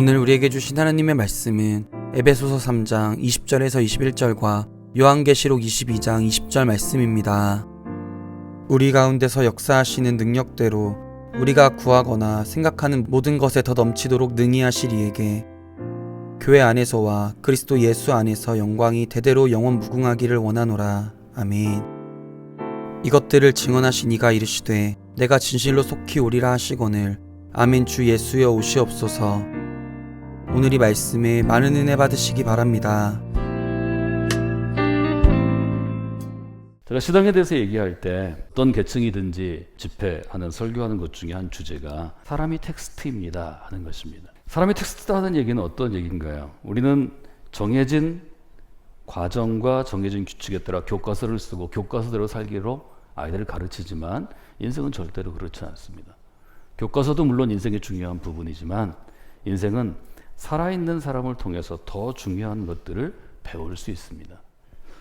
오늘 우리에게 주신 하나님의 말씀은 에베소서 3장 20절에서 21절과 요한계시록 22장 20절 말씀입니다. 우리 가운데서 역사하시는 능력대로 우리가 구하거나 생각하는 모든 것에 더 넘치도록 능히 하실 이에게 교회 안에서와 그리스도 예수 안에서 영광이 대대로 영원 무궁하기를 원하노라. 아멘. 이것들을 증언하신 이가 이르시되 내가 진실로 속히 오리라 하시거늘 아멘. 주 예수여 오시옵소서. 오늘 이 말씀에 많은 은혜 받으시기 바랍니다. 제가 신앙에 대해서 얘기할 때 어떤 계층이든지 집회하는 설교하는 것 중에 한 주제가 사람이 텍스트입니다 하는 것입니다. 사람이 텍스트다 하는 얘기는 어떤 얘기인가요? 우리는 정해진 과정과 정해진 규칙에 따라 교과서를 쓰고 교과서대로 살기로 아이들을 가르치지만 인생은 절대로 그렇지 않습니다. 교과서도 물론 인생의 중요한 부분이지만 인생은 살아있는 사람을 통해서 더 중요한 것들을 배울 수 있습니다.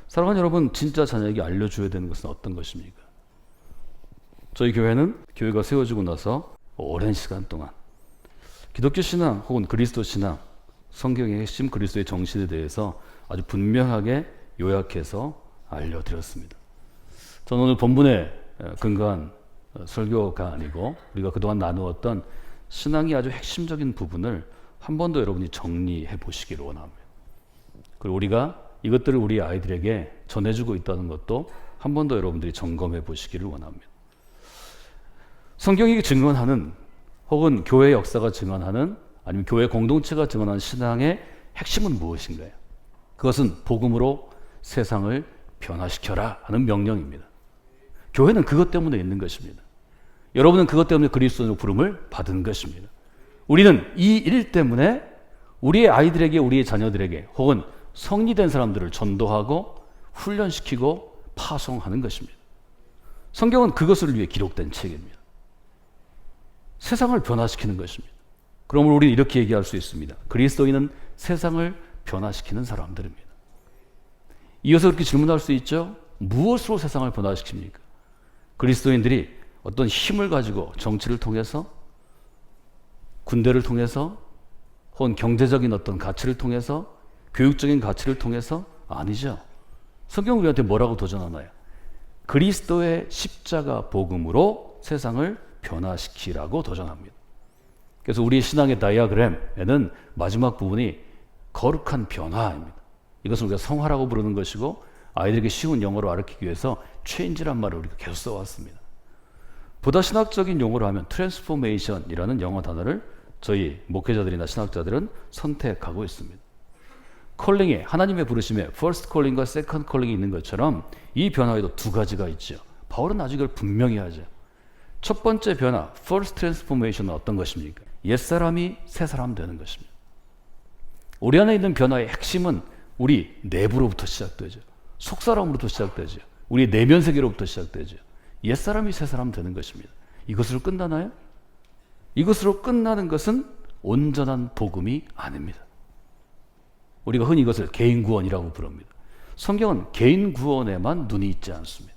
사랑하는 여러분, 진짜 자녀에게 알려줘야 되는 것은 어떤 것입니까? 저희 교회는 교회가 세워지고 나서 오랜 시간 동안 기독교 신앙 혹은 그리스도 신앙, 성경의 핵심 그리스도의 정신에 대해서 아주 분명하게 요약해서 알려드렸습니다. 저는 오늘 본문에 근거한 설교가 아니고 우리가 그동안 나누었던 신앙의 아주 핵심적인 부분을 한 번 더 여러분이 정리해 보시기를 원합니다. 그리고 우리가 이것들을 우리 아이들에게 전해주고 있다는 것도 한 번 더 여러분들이 점검해 보시기를 원합니다. 성경이 증언하는 혹은 교회 역사가 증언하는 아니면 교회 공동체가 증언하는 신앙의 핵심은 무엇인가요? 그것은 복음으로 세상을 변화시켜라 하는 명령입니다. 교회는 그것 때문에 있는 것입니다. 여러분은 그것 때문에 그리스도인으로 부름을 받은 것입니다. 우리는 이 일 때문에 우리의 아이들에게, 우리의 자녀들에게 혹은 성리된 사람들을 전도하고 훈련시키고 파송하는 것입니다. 성경은 그것을 위해 기록된 책입니다. 세상을 변화시키는 것입니다. 그러므로 우리는 이렇게 얘기할 수 있습니다. 그리스도인은 세상을 변화시키는 사람들입니다. 이어서 그렇게 질문할 수 있죠. 무엇으로 세상을 변화시킵니까? 그리스도인들이 어떤 힘을 가지고 정치를 통해서, 군대를 통해서, 혹은 경제적인 어떤 가치를 통해서, 교육적인 가치를 통해서? 아니죠. 성경은 우리한테 뭐라고 도전하나요? 그리스도의 십자가 복음으로 세상을 변화시키라고 도전합니다. 그래서 우리의 신앙의 다이어그램에는 마지막 부분이 거룩한 변화입니다. 이것을 우리가 성화라고 부르는 것이고 아이들에게 쉬운 영어로 가르치기 위해서 change란 말을 우리가 계속 써왔습니다. 보다 신학적인 용어로 하면 transformation이라는 영어 단어를 저희 목회자들이나 신학자들은 선택하고 있습니다. 콜링에, 하나님의 부르심에 first calling과 second calling이 있는 것처럼 이 변화에도 두 가지가 있죠. 바울은 아주 이걸 분명히 하죠. 첫 번째 변화, first transformation은 어떤 것입니까? 옛사람이 새사람 되는 것입니다. 우리 안에 있는 변화의 핵심은 우리 내부로부터 시작되죠. 속사람으로부터 시작되죠. 우리 내면 세계로부터 시작되죠. 옛사람이 새사람 되는 것입니다. 이것으로 끝나나요? 이것으로 끝나는 것은 온전한 복음이 아닙니다. 우리가 흔히 이것을 개인 구원이라고 부릅니다. 성경은 개인 구원에만 눈이 있지 않습니다.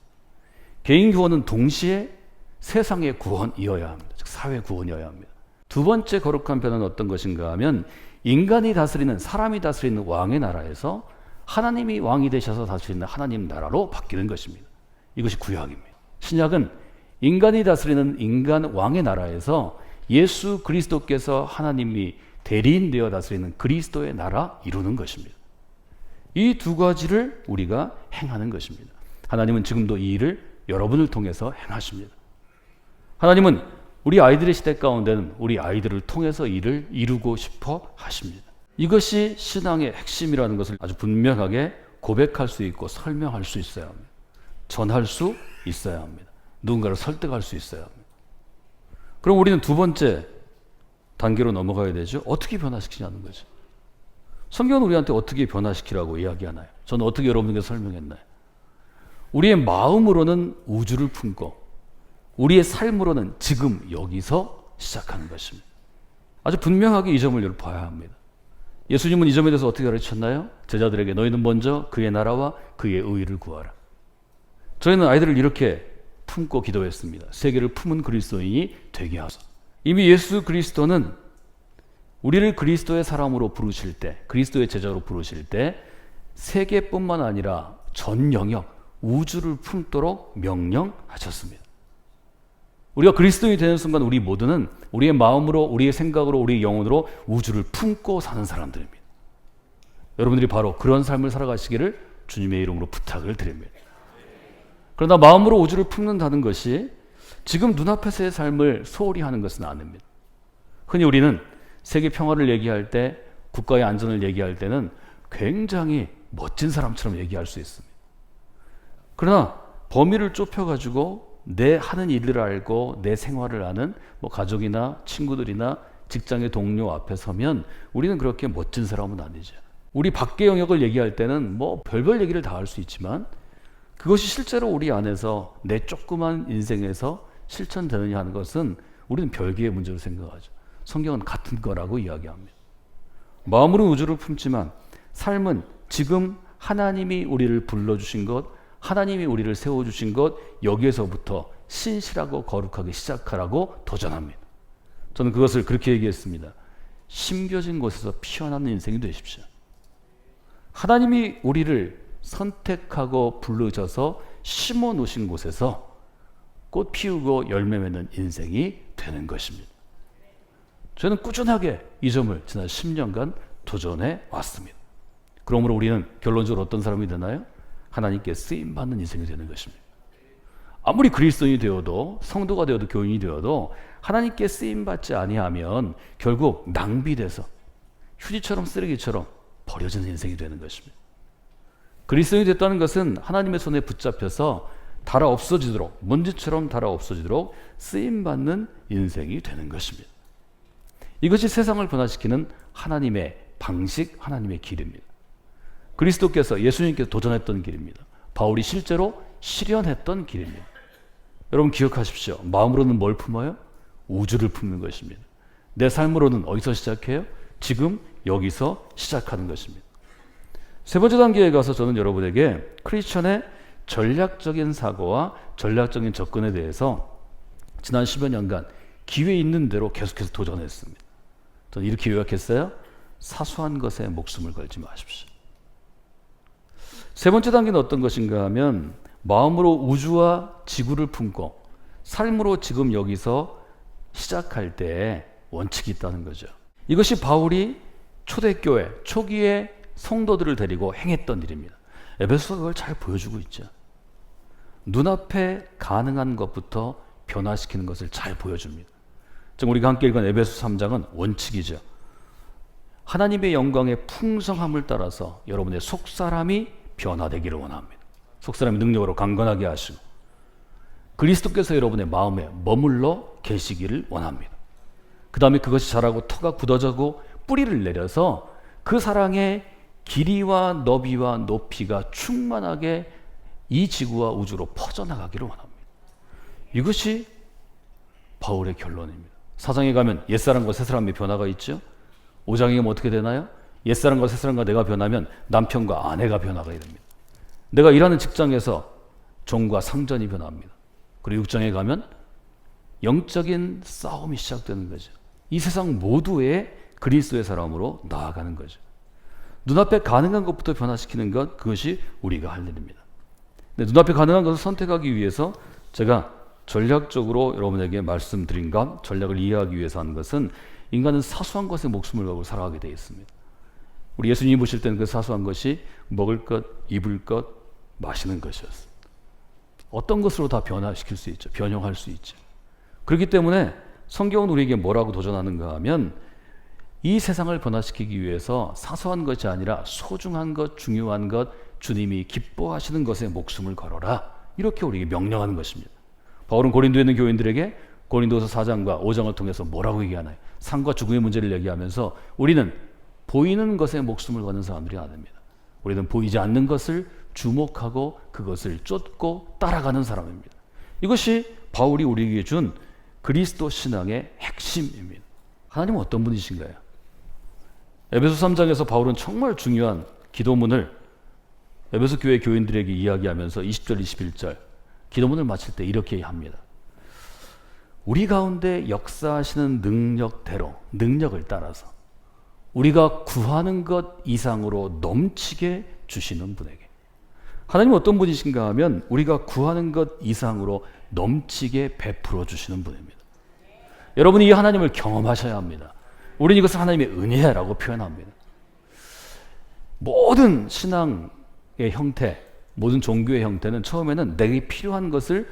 개인 구원은 동시에 세상의 구원이어야 합니다. 즉 사회 구원이어야 합니다. 두 번째 거룩한 변화는 어떤 것인가 하면 인간이 다스리는, 사람이 다스리는 왕의 나라에서 하나님이 왕이 되셔서 다스리는 하나님 나라로 바뀌는 것입니다. 이것이 구약입니다. 신약은 인간이 다스리는 인간 왕의 나라에서 예수 그리스도께서 하나님이 대리인 되어 다스리는 그리스도의 나라 이루는 것입니다. 이 두 가지를 우리가 행하는 것입니다. 하나님은 지금도 이 일을 여러분을 통해서 행하십니다. 하나님은 우리 아이들의 시대 가운데는 우리 아이들을 통해서 일을 이루고 싶어 하십니다. 이것이 신앙의 핵심이라는 것을 아주 분명하게 고백할 수 있고 설명할 수 있어야 합니다. 전할 수 있어야 합니다. 누군가를 설득할 수 있어야 합니다. 그럼 우리는 두 번째 단계로 넘어가야 되죠. 어떻게 변화시키냐는 거죠. 성경은 우리한테 어떻게 변화시키라고 이야기하나요? 저는 어떻게 여러분에게 설명했나요? 우리의 마음으로는 우주를 품고 우리의 삶으로는 지금 여기서 시작하는 것입니다. 아주 분명하게 이 점을 봐야 합니다. 예수님은 이 점에 대해서 어떻게 가르치셨나요? 제자들에게 너희는 먼저 그의 나라와 그의 의를 구하라. 저희는 아이들을 이렇게 품고 기도했습니다. 세계를 품은 그리스도인이 되게 하소서. 이미 예수 그리스도는 우리를 그리스도의 사람으로 부르실 때, 그리스도의 제자로 부르실 때 세계뿐만 아니라 전 영역, 우주를 품도록 명령하셨습니다. 우리가 그리스도인이 되는 순간 우리 모두는 우리의 마음으로, 우리의 생각으로, 우리의 영혼으로 우주를 품고 사는 사람들입니다. 여러분들이 바로 그런 삶을 살아가시기를 주님의 이름으로 부탁을 드립니다. 그러나 마음으로 우주를 품는다는 것이 지금 눈앞에서의 삶을 소홀히 하는 것은 아닙니다. 흔히 우리는 세계 평화를 얘기할 때, 국가의 안전을 얘기할 때는 굉장히 멋진 사람처럼 얘기할 수 있습니다. 그러나 범위를 좁혀가지고 내 하는 일을 알고 내 생활을 아는 가족이나 친구들이나 직장의 동료 앞에 서면 우리는 그렇게 멋진 사람은 아니죠. 우리 밖의 영역을 얘기할 때는 별별 얘기를 다 할 수 있지만 그것이 실제로 우리 안에서 내 조그만 인생에서 실천되느냐 하는 것은 우리는 별개의 문제로 생각하죠. 성경은 같은 거라고 이야기합니다. 마음으로 우주를 품지만 삶은 지금 하나님이 우리를 불러주신 것, 하나님이 우리를 세워주신 것, 여기에서부터 신실하고 거룩하게 시작하라고 도전합니다. 저는 그것을 그렇게 얘기했습니다. 심겨진 곳에서 피어나는 인생이 되십시오. 하나님이 우리를 선택하고 부르셔서 심어 놓으신 곳에서 꽃 피우고 열매 맺는 인생이 되는 것입니다. 저는 꾸준하게 이 점을 지난 10년간 도전해 왔습니다. 그러므로 우리는 결론적으로 어떤 사람이 되나요? 하나님께 쓰임받는 인생이 되는 것입니다. 아무리 그리스도인이 되어도, 성도가 되어도, 교인이 되어도 하나님께 쓰임받지 아니하면 결국 낭비돼서 휴지처럼 쓰레기처럼 버려지는 인생이 되는 것입니다. 그리스도인이 됐다는 것은 하나님의 손에 붙잡혀서 달아 없어지도록, 먼지처럼 달아 없어지도록 쓰임받는 인생이 되는 것입니다. 이것이 세상을 변화시키는 하나님의 방식, 하나님의 길입니다. 그리스도께서, 예수님께서 도전했던 길입니다. 바울이 실제로 실현했던 길입니다. 여러분 기억하십시오. 마음으로는 뭘 품어요? 우주를 품는 것입니다. 내 삶으로는 어디서 시작해요? 지금 여기서 시작하는 것입니다. 세 번째 단계에 가서 저는 여러분에게 크리스천의 전략적인 사고와 전략적인 접근에 대해서 지난 10여 년간 기회 있는 대로 계속해서 도전했습니다. 저는 이렇게 요약했어요. 사소한 것에 목숨을 걸지 마십시오. 세 번째 단계는 어떤 것인가 하면 마음으로 우주와 지구를 품고 삶으로 지금 여기서 시작할 때 원칙이 있다는 거죠. 이것이 바울이 초대교회 초기에 성도들을 데리고 행했던 일입니다. 에베소가 그걸 잘 보여주고 있죠. 눈앞에 가능한 것부터 변화시키는 것을 잘 보여줍니다. 지금 우리가 함께 읽은 에베소 3장은 원칙이죠. 하나님의 영광의 풍성함을 따라서 여러분의 속사람이 변화되기를 원합니다. 속사람의 능력으로 강건하게 하시고 그리스도께서 여러분의 마음에 머물러 계시기를 원합니다. 그 다음에 그것이 자라고 터가 굳어져고 뿌리를 내려서 그 사랑의 길이와 너비와 높이가 충만하게 이 지구와 우주로 퍼져나가기를 원합니다. 이것이 바울의 결론입니다. 4장에 가면 옛사람과 새사람의 변화가 있죠. 5장에 가면 어떻게 되나요? 옛사람과 새사람과 내가 변하면 남편과 아내가 변화가 됩니다. 내가 일하는 직장에서 종과 상전이 변합니다. 그리고 6장에 가면 영적인 싸움이 시작되는 거죠. 이 세상 모두의 그리스도의 사람으로 나아가는 거죠. 눈앞에 가능한 것부터 변화시키는 것, 그것이 우리가 할 일입니다. 근데 눈앞에 가능한 것을 선택하기 위해서 제가 전략적으로 여러분에게 말씀드린 것, 전략을 이해하기 위해서 하는 것은 인간은 사소한 것에 목숨을 걸고 살아가게 되어 있습니다. 우리 예수님이 보실 때는 그 사소한 것이 먹을 것, 입을 것, 마시는 것이었어요. 어떤 것으로 다 변화시킬 수 있죠. 변형할 수 있죠. 그렇기 때문에 성경은 우리에게 뭐라고 도전하는가 하면 이 세상을 변화시키기 위해서 사소한 것이 아니라 소중한 것, 중요한 것, 주님이 기뻐하시는 것에 목숨을 걸어라. 이렇게 우리에게 명령하는 것입니다. 바울은 고린도에 있는 교인들에게 고린도서 4장과 5장을 통해서 뭐라고 얘기하나요? 삶과 죽음의 문제를 얘기하면서 우리는 보이는 것에 목숨을 거는 사람들이 아닙니다. 우리는 보이지 않는 것을 주목하고 그것을 쫓고 따라가는 사람입니다. 이것이 바울이 우리에게 준 그리스도 신앙의 핵심입니다. 하나님은 어떤 분이신가요? 에베소 3장에서 바울은 정말 중요한 기도문을 에베소 교회 교인들에게 이야기하면서 20절, 21절 기도문을 마칠 때 이렇게 합니다. 우리 가운데 역사하시는 능력대로, 능력을 따라서 우리가 구하는 것 이상으로 넘치게 주시는 분에게. 하나님은 어떤 분이신가 하면 우리가 구하는 것 이상으로 넘치게 베풀어 주시는 분입니다. 여러분이 이 하나님을 경험하셔야 합니다. 우리는 이것을 하나님의 은혜라고 표현합니다. 모든 신앙의 형태, 모든 종교의 형태는 처음에는 내게 필요한 것을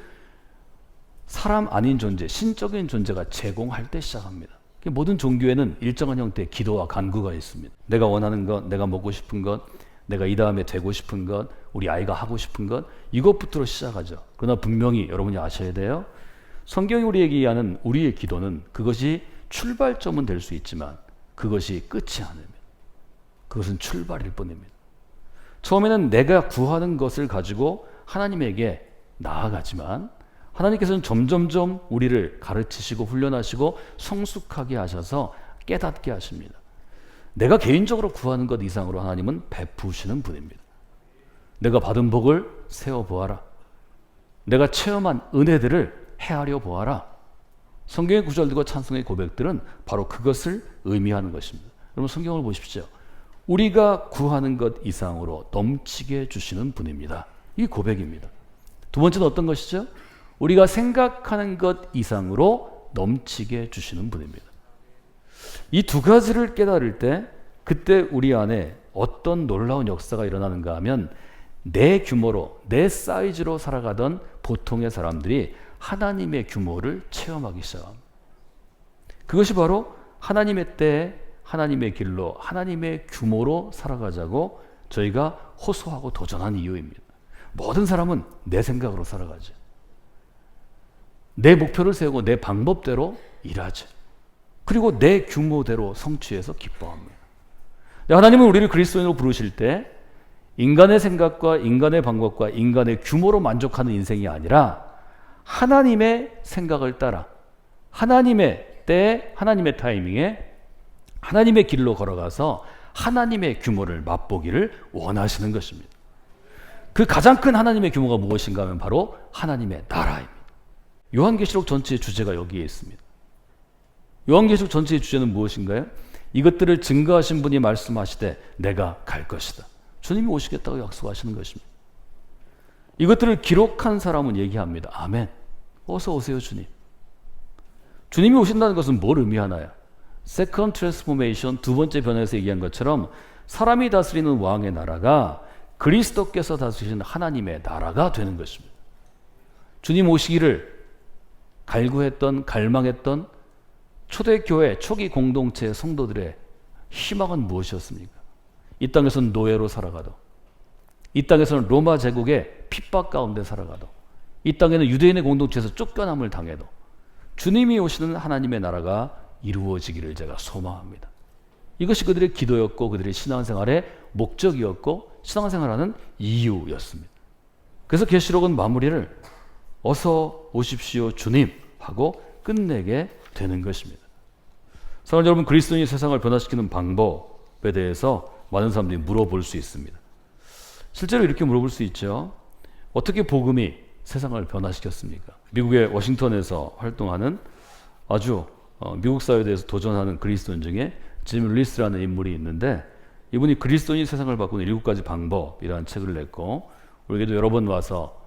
사람 아닌 존재, 신적인 존재가 제공할 때 시작합니다. 모든 종교에는 일정한 형태의 기도와 간구가 있습니다. 내가 원하는 것, 내가 먹고 싶은 것, 내가 이 다음에 되고 싶은 것, 우리 아이가 하고 싶은 것, 이것부터 시작하죠. 그러나 분명히 여러분이 아셔야 돼요. 성경이 우리에게 얘기하는 우리의 기도는 그것이 출발점은 될 수 있지만 그것이 끝이 아닙니다. 그것은 출발일 뿐입니다. 처음에는 내가 구하는 것을 가지고 하나님에게 나아가지만 하나님께서는 점점점 우리를 가르치시고 훈련하시고 성숙하게 하셔서 깨닫게 하십니다. 내가 개인적으로 구하는 것 이상으로 하나님은 베푸시는 분입니다. 내가 받은 복을 세어보아라. 내가 체험한 은혜들을 헤아려 보아라. 성경의 구절들과 찬송의 고백들은 바로 그것을 의미하는 것입니다. 여러분 성경을 보십시오. 우리가 구하는 것 이상으로 넘치게 주시는 분입니다. 이 고백입니다. 두 번째는 어떤 것이죠? 우리가 생각하는 것 이상으로 넘치게 주시는 분입니다. 이 두 가지를 깨달을 때 그때 우리 안에 어떤 놀라운 역사가 일어나는가 하면 내 규모로, 내 사이즈로 살아가던 보통의 사람들이 하나님의 규모를 체험하기 시작합니다. 그것이 바로 하나님의 때에 하나님의 길로, 하나님의 규모로 살아가자고 저희가 호소하고 도전한 이유입니다. 모든 사람은 내 생각으로 살아가지. 내 목표를 세우고 내 방법대로 일하지. 그리고 내 규모대로 성취해서 기뻐합니다. 하나님은 우리를 그리스도인으로 부르실 때 인간의 생각과 인간의 방법과 인간의 규모로 만족하는 인생이 아니라 하나님의 생각을 따라 하나님의 때에 하나님의 타이밍에 하나님의 길로 걸어가서 하나님의 규모를 맛보기를 원하시는 것입니다. 그 가장 큰 하나님의 규모가 무엇인가 하면 바로 하나님의 나라입니다. 요한계시록 전체의 주제가 여기에 있습니다. 요한계시록 전체의 주제는 무엇인가요? 이것들을 증거하신 분이 말씀하시되 내가 갈 것이다. 주님이 오시겠다고 약속하시는 것입니다. 이것들을 기록한 사람은 얘기합니다. 아멘. 어서 오세요 주님. 주님이 오신다는 것은 뭘 의미하나요? Second Transformation, 두 번째 변화에서 얘기한 것처럼 사람이 다스리는 왕의 나라가 그리스도께서 다스리시는 하나님의 나라가 되는 것입니다. 주님 오시기를 갈구했던, 갈망했던 초대교회, 초기 공동체 성도들의 희망은 무엇이었습니까? 이 땅에서는 노예로 살아가도, 이 땅에서는 로마 제국의 핍박 가운데 살아가도, 이 땅에는 유대인의 공동체에서 쫓겨남을 당해도 주님이 오시는 하나님의 나라가 이루어지기를 제가 소망합니다. 이것이 그들의 기도였고 그들의 신앙생활의 목적이었고 신앙생활하는 이유였습니다. 그래서 계시록은 마무리를 어서 오십시오 주님 하고 끝내게 되는 것입니다. 사랑하는 여러분, 그리스도인이 세상을 변화시키는 방법에 대해서 많은 사람들이 물어볼 수 있습니다. 실제로 이렇게 물어볼 수 있죠. 어떻게 복음이 세상을 변화시켰습니까? 미국의 워싱턴에서 활동하는 아주 미국 사회에 대해서 도전하는 그리스도인 중에 짐 윌리스라는 인물이 있는데 이분이 그리스도인이 세상을 바꾸는 7가지 방법이라는 책을 냈고 우리에게도 여러 번 와서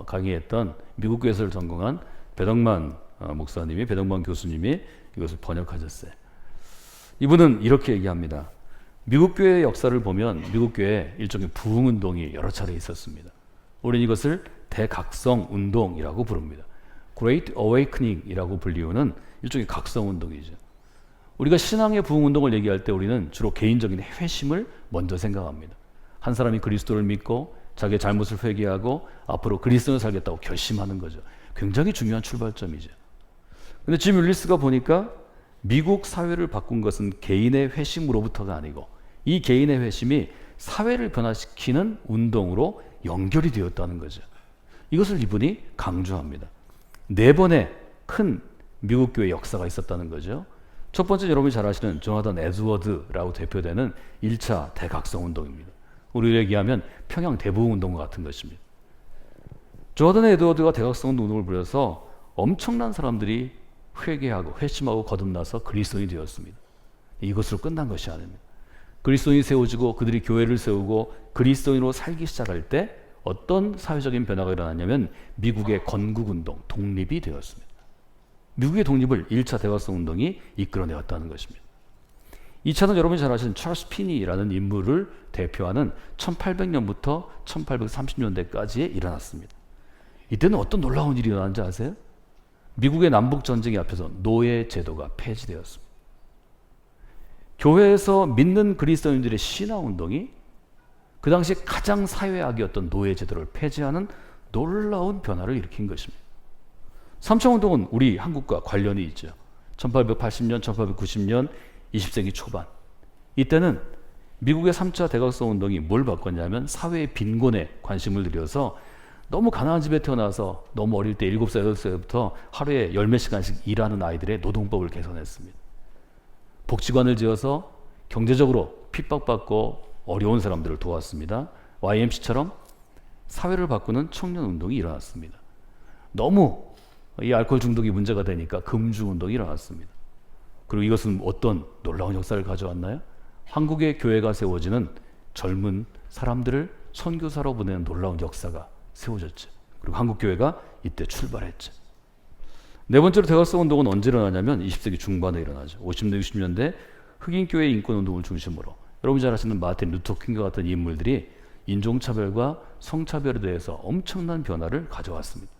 강의했던 미국 교회를 전공한 배덕만 목사님이, 배덕만 교수님이 이것을 번역하셨어요. 이분은 이렇게 얘기합니다. 미국 교회의 역사를 보면 미국 교회에 일종의 부흥운동이 여러 차례 있었습니다. 우리는 이것을 대각성 운동이라고 부릅니다. Great Awakening이라고 불리우는 일종의 각성 운동이죠. 우리가 신앙의 부흥 운동을 얘기할 때 우리는 주로 개인적인 회심을 먼저 생각합니다. 한 사람이 그리스도를 믿고 자기의 잘못을 회개하고 앞으로 그리스도를 살겠다고 결심하는 거죠. 굉장히 중요한 출발점이죠. 근데 짐 윌리스가 보니까 미국 사회를 바꾼 것은 개인의 회심으로부터가 아니고 이 개인의 회심이 사회를 변화시키는 운동으로 연결이 되었다는 거죠. 이것을 이분이 강조합니다. 4번의 큰 미국 교회 역사가 있었다는 거죠. 첫 번째, 여러분이 잘 아시는 조나단 에드워드라고 대표되는 1차 대각성 운동입니다. 우리로 얘기하면 평양 대부흥 운동과 같은 것입니다. 조나단 에드워드가 대각성 운동을 벌여서 엄청난 사람들이 회개하고 회심하고 거듭나서 그리스도인이 되었습니다. 이것으로 끝난 것이 아닙니다. 그리스도인이 세워지고 그들이 교회를 세우고 그리스도인으로 살기 시작할 때 어떤 사회적인 변화가 일어났냐면 미국의 건국운동, 독립이 되었습니다. 미국의 독립을 1차 대각성 운동이 이끌어내었다는 것입니다. 2차는 여러분이 잘 아시는 찰스 피니라는 인물을 대표하는 1800년부터 1830년대까지에 일어났습니다. 이때는 어떤 놀라운 일이 일어난지 아세요? 미국의 남북전쟁이 앞에서 노예 제도가 폐지되었습니다. 교회에서 믿는 그리스도인들의 신화운동이 그 당시 가장 사회악이었던 노예 제도를 폐지하는 놀라운 변화를 일으킨 것입니다. 삼청운동은 우리 한국과 관련이 있죠. 1880년, 1890년, 20세기 초반. 이때는 미국의 3차 대각성 운동이 뭘 바꿨냐면 사회의 빈곤에 관심을 들여서 너무 가난한 집에 태어나서 너무 어릴 때 7살, 8살부터 하루에 10몇 시간씩 일하는 아이들의 노동법을 개선했습니다. 복지관을 지어서 경제적으로 핍박받고 어려운 사람들을 도왔습니다. YMC처럼 사회를 바꾸는 청년운동이 일어났습니다. 너무 이 알코올 중독이 문제가 되니까 금주운동이 일어났습니다. 그리고 이것은 어떤 놀라운 역사를 가져왔나요? 한국의 교회가 세워지는 젊은 사람들을 선교사로 보내는 놀라운 역사가 세워졌죠. 그리고 한국교회가 이때 출발했죠. 네 번째로 대각성 운동은 언제 일어나냐면 20세기 중반에 일어나죠. 50년, 60년대 흑인교회 인권운동을 중심으로 여러분 잘 아시는 마틴 루터 킹과 같은 인물들이 인종차별과 성차별에 대해서 엄청난 변화를 가져왔습니다.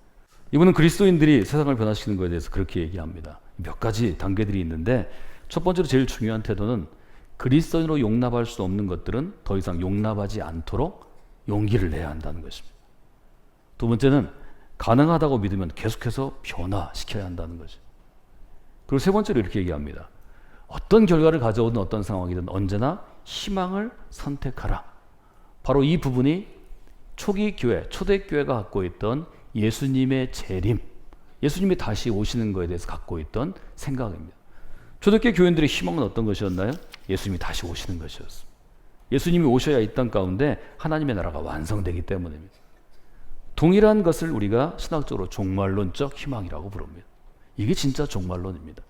이분은 그리스도인들이 세상을 변화시키는 것에 대해서 그렇게 얘기합니다. 몇 가지 단계들이 있는데 첫 번째로 제일 중요한 태도는 그리스도인으로 용납할 수 없는 것들은 더 이상 용납하지 않도록 용기를 내야 한다는 것입니다. 두 번째는 가능하다고 믿으면 계속해서 변화시켜야 한다는 거죠. 그리고 세 번째로 이렇게 얘기합니다. 어떤 결과를 가져오든 어떤 상황이든 언제나 희망을 선택하라. 바로 이 부분이 초기 교회, 초대교회가 갖고 있던 예수님의 재림, 예수님이 다시 오시는 것에 대해서 갖고 있던 생각입니다. 초대교회 교인들의 희망은 어떤 것이었나요? 예수님이 다시 오시는 것이었습니다. 예수님이 오셔야 이 땅 가운데 하나님의 나라가 완성되기 때문입니다. 동일한 것을 우리가 신학적으로 종말론적 희망이라고 부릅니다. 이게 진짜 종말론입니다.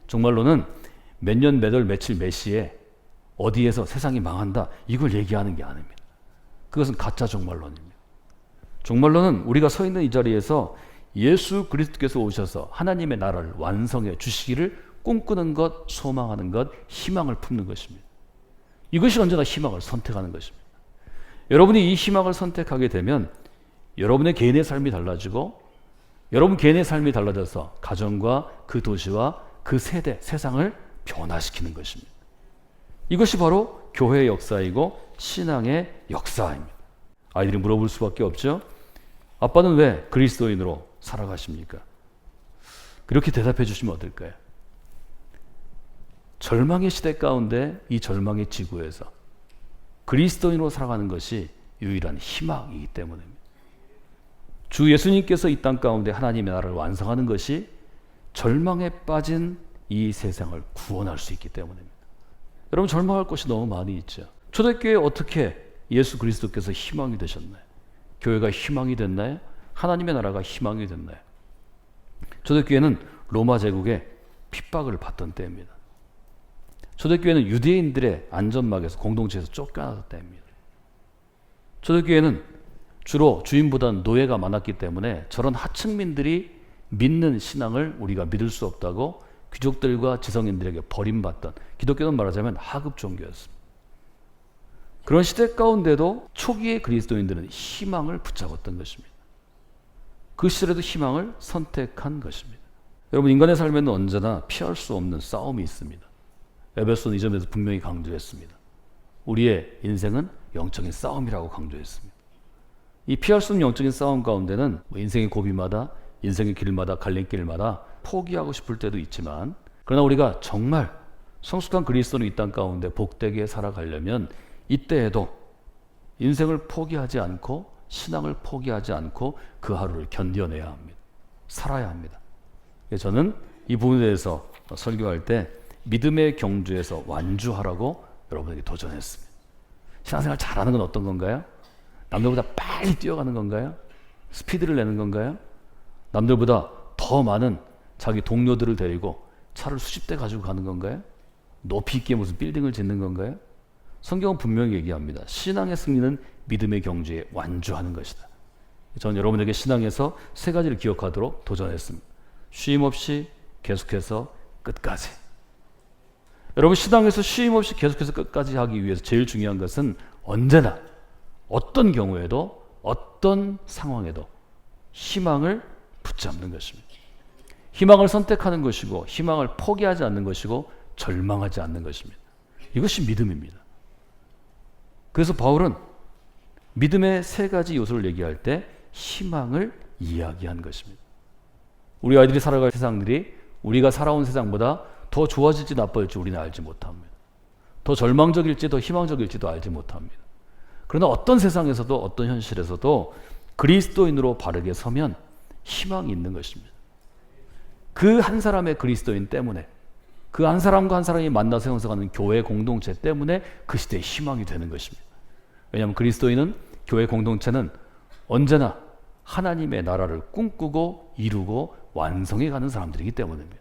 종말론은 몇 년, 몇 월, 며칠, 몇 시에 어디에서 세상이 망한다 이걸 얘기하는 게 아닙니다. 그것은 가짜 종말론입니다. 종말론은 우리가 서 있는 이 자리에서 예수 그리스도께서 오셔서 하나님의 나라를 완성해 주시기를 꿈꾸는 것, 소망하는 것, 희망을 품는 것입니다. 이것이 언제나 희망을 선택하는 것입니다. 여러분이 이 희망을 선택하게 되면 여러분의 개인의 삶이 달라지고 여러분 개인의 삶이 달라져서 가정과 그 도시와 그 세대, 세상을 변화시키는 것입니다. 이것이 바로 교회의 역사이고 신앙의 역사입니다. 아이들이 물어볼 수밖에 없죠. 아빠는 왜 그리스도인으로 살아가십니까? 그렇게 대답해 주시면 어떨까요? 절망의 시대 가운데 이 절망의 지구에서 그리스도인으로 살아가는 것이 유일한 희망이기 때문입니다. 주 예수님께서 이 땅 가운데 하나님의 나라를 완성하는 것이 절망에 빠진 이 세상을 구원할 수 있기 때문입니다. 여러분 절망할 것이 너무 많이 있죠. 초대교회에 어떻게 예수 그리스도께서 희망이 되셨나요? 교회가 희망이 됐나요? 하나님의 나라가 희망이 됐나요? 초대교회는 로마 제국의 핍박을 받던 때입니다. 초대교회는 유대인들의 안전막에서 공동체에서 쫓겨나던 때입니다. 초대교회는 주로 주인보다는 노예가 많았기 때문에 저런 하층민들이 믿는 신앙을 우리가 믿을 수 없다고 귀족들과 지성인들에게 버림받던, 기독교는 말하자면 하급 종교였습니다. 그런 시대 가운데도 초기의 그리스도인들은 희망을 붙잡았던 것입니다. 그 시절에도 희망을 선택한 것입니다. 여러분 인간의 삶에는 언제나 피할 수 없는 싸움이 있습니다. 에베소는 이 점에서 분명히 강조했습니다. 우리의 인생은 영적인 싸움이라고 강조했습니다. 이 피할 수 없는 영적인 싸움 가운데는 인생의 고비마다, 인생의 길마다, 갈림길마다 포기하고 싶을 때도 있지만, 그러나 우리가 정말 성숙한 그리스도는 이 땅 가운데 복되게 살아가려면 이때에도 인생을 포기하지 않고 신앙을 포기하지 않고 그 하루를 견뎌내야 합니다. 살아야 합니다. 저는 이 부분에 대해서 설교할 때 믿음의 경주에서 완주하라고 여러분에게 도전했습니다. 신앙생활 잘하는 건 어떤 건가요? 남들보다 빨리 뛰어가는 건가요? 스피드를 내는 건가요? 남들보다 더 많은 자기 동료들을 데리고 차를 수십 대 가지고 가는 건가요? 높이 있게 무슨 빌딩을 짓는 건가요? 성경은 분명히 얘기합니다. 신앙의 승리는 믿음의 경주에 완주하는 것이다. 저는 여러분에게 신앙에서 세 가지를 기억하도록 도전했습니다. 쉼 없이 계속해서 끝까지. 여러분, 신앙에서 쉼 없이 계속해서 끝까지 하기 위해서 제일 중요한 것은 언제나 어떤 경우에도 어떤 상황에도 희망을 붙잡는 것입니다. 희망을 선택하는 것이고 희망을 포기하지 않는 것이고 절망하지 않는 것입니다. 이것이 믿음입니다. 그래서 바울은 믿음의 세 가지 요소를 얘기할 때 희망을 이야기한 것입니다. 우리 아이들이 살아갈 세상들이 우리가 살아온 세상보다 더 좋아질지 나빠질지 우리는 알지 못합니다. 더 절망적일지 더 희망적일지도 알지 못합니다. 그러나 어떤 세상에서도 어떤 현실에서도 그리스도인으로 바르게 서면 희망이 있는 것입니다. 그 한 사람의 그리스도인 때문에, 그 한 사람과 한 사람이 만나서 형성하는 교회 공동체 때문에 그 시대의 희망이 되는 것입니다. 왜냐하면 그리스도인은, 교회 공동체는 언제나 하나님의 나라를 꿈꾸고 이루고 완성해 가는 사람들이기 때문입니다.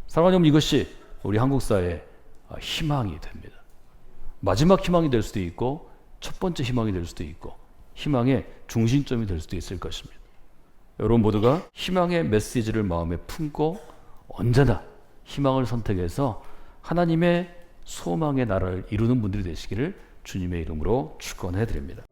사랑하는 여러분, 이것이 우리 한국 사회의 희망이 됩니다. 마지막 희망이 될 수도 있고 첫 번째 희망이 될 수도 있고 희망의 중심점이 될 수도 있을 것입니다. 여러분 모두가 희망의 메시지를 마음에 품고 언제나 희망을 선택해서 하나님의 소망의 나라를 이루는 분들이 되시기를 주님의 이름으로 축원해 드립니다.